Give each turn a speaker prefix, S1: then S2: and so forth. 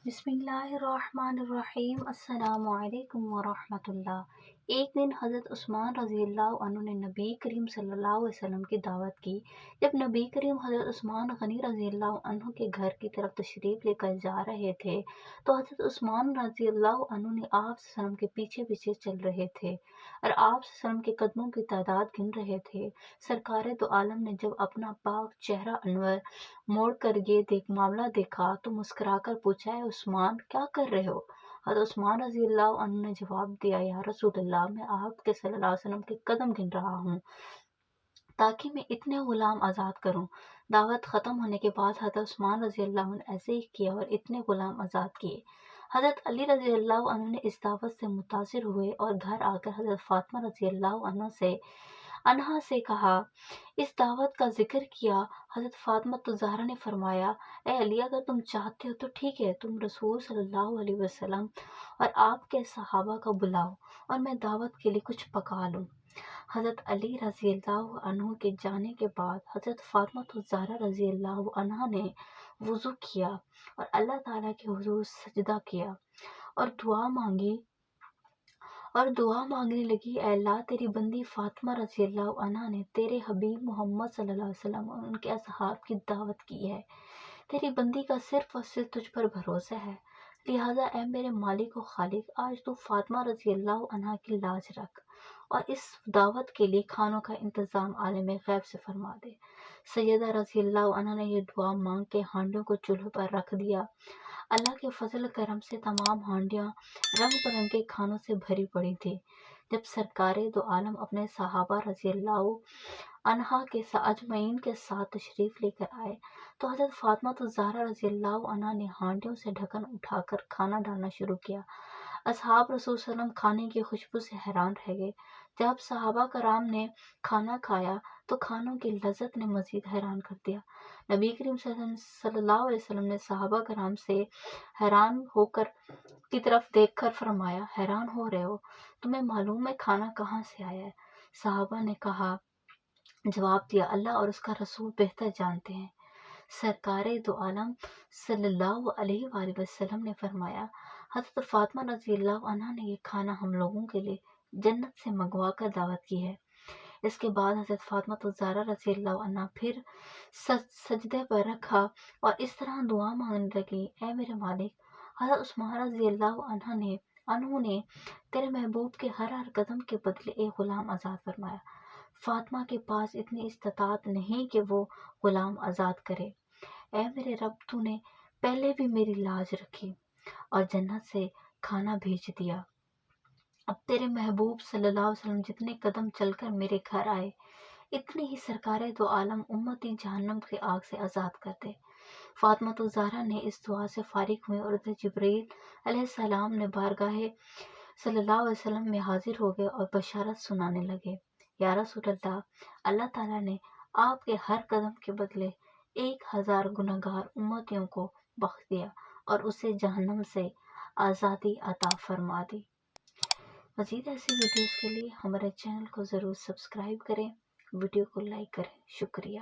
S1: بسم اللہ الرحمن الرحیم۔ السلام علیکم ورحمۃ اللہ۔ ایک دن حضرت عثمان رضی اللہ عنہ نے نبی کریم صلی اللہ علیہ وسلم کی دعوت کی۔ جب نبی کریم حضرت عثمان غنی رضی اللہ عنہ کے گھر کی طرف تشریف لے کر جا رہے تھے تو حضرت عثمان رضی اللہ عنہ نے آپ صلی اللہ علیہ وسلم کے پیچھے پیچھے چل رہے تھے اور آپ صلی اللہ علیہ وسلم کے قدموں کی تعداد گن رہے تھے۔ سرکار دو عالم نے جب اپنا پاک چہرہ انور موڑ کر یہ معاملہ دیکھا تو مسکرا کر پوچھا، اے عثمان، کیا کر رہے ہو؟ حضرت عثمان رضی اللہ عنہ نے جواب دیا، یا رسول اللہ، میں آپ کے صلی اللہ علیہ وسلم کے قدم گن رہا ہوں تاکہ میں اتنے غلام آزاد کروں۔ دعوت ختم ہونے کے بعد حضرت عثمان رضی اللہ عنہ نے ایسے ہی کیا اور اتنے غلام آزاد کیے۔ حضرت علی رضی اللہ عنہ نے اس دعوت سے متاثر ہوئے اور گھر آ کر حضرت فاطمہ رضی اللہ عنہا سے کہا، اس دعوت کا ذکر کیا۔ حضرت فاطمہ الزہرا نے فرمایا، اے علی، اگر تم چاہتے ہو تو ٹھیک ہے، تم رسول صلی اللہ علیہ وسلم اور آپ کے صحابہ کو بلاؤ اور میں دعوت کے لیے کچھ پکا لوں۔ حضرت علی رضی اللہ عنہ کے جانے کے بعد حضرت فاطمہ الزہرا رضی اللہ عنہا نے وضو کیا اور اللہ تعالیٰ کے حضور سجدہ کیا اور دعا مانگنے لگی، اے اللہ، تیری بندی فاطمہ رضی اللہ عنہا نے تیرے حبیب محمد صلی اللہ علیہ وسلم اور ان کے اصحاب کی دعوت کی ہے۔ تیری بندی کا صرف اور صرف تجھ پر بھروسہ ہے، لہٰذا اے میرے مالک و خالق، آج تو فاطمہ رضی اللہ عنہا کی لاج رکھ اور اس دعوت کے لیے کھانوں کا انتظام عالم غیب سے فرما دے۔ سیدہ رضی اللہ عنہا نے یہ دعا مانگ کے ہانڈیوں کو چولہے پر رکھ دیا۔ اللہ کے فضل کرم سے تمام ہانڈیاں رنگ برنگے کھانوں سے بھری پڑی تھی۔ جب سرکار دو عالم اپنے صحابہ رضی اللہ عنہا کے اجمعین کے ساتھ تشریف لے کر آئے تو حضرت فاطمہ الزہرا رضی اللہ عنہا نے ہانڈیوں سے ڈھکن اٹھا کر کھانا ڈالنا شروع کیا۔ اصحاب رسول صلی اللہ علیہ وسلم کھانے کی خوشبو سے حیران رہ گئے۔ جب صحابہ کرام نے کھانا کھایا تو کھانوں کی لذت نے مزید حیران کر دیا۔ نبی کریم صلی اللہ علیہ وسلم نے صحابہ کرام سے حیران ہو کر کی طرف دیکھ کر فرمایا، حیران ہو رہے ہو؟ تمہیں معلوم ہے کھانا کہاں سے آیا ہے؟ صحابہ نے جواب دیا، اللہ اور اس کا رسول بہتر جانتے ہیں۔ سرکار دو عالم صلی اللہ علیہ وآلہ وسلم نے فرمایا، حضرت فاطمہ رضی اللہ عنہا نے یہ کھانا ہم لوگوں کے لیے جنت سے منگوا کر دعوت کی ہے۔ اس کے بعد حضرت فاطمہ الزہرا رضی اللہ عنہا پھر سجدے پر رکھا اور اس طرح دعا مانگنے لگی، اے میرے مالک، حضرت عثمان رضی اللہ عنہ نے تیرے محبوب کے ہر قدم کے بدلے ایک غلام آزاد فرمایا۔ فاطمہ کے پاس اتنی استطاعت نہیں کہ وہ غلام آزاد کرے۔ اے میرے رب، تو نے پہلے بھی میری لاج رکھی اور جنت سے کھانا بھیج دیا۔ اب تیرے محبوب صلی اللہ علیہ وسلم جتنے قدم چل کر میرے گھر آئے، اتنے ہی سرکار دو عالم امتی جہنم کی آگ سے آزاد کر دے۔ فاطمہ الزہرا نے اس دعا سے فارغ ہوئے اور جبرائیل علیہ السلام نے بارگاہ صلی اللہ علیہ وسلم میں حاضر ہو گئے اور بشارت سنانے لگے، یا رسول اللہ، اللہ تعالیٰ نے آپ کے ہر قدم کے بدلے 1000 گنہگار امتیوں کو بخش دیا اور اسے جہنم سے آزادی عطا فرما دی۔ مزید ایسی ویڈیوز کے لیے ہمارے چینل کو ضرور سبسکرائب کریں، ویڈیو کو لائک کریں۔ شکریہ۔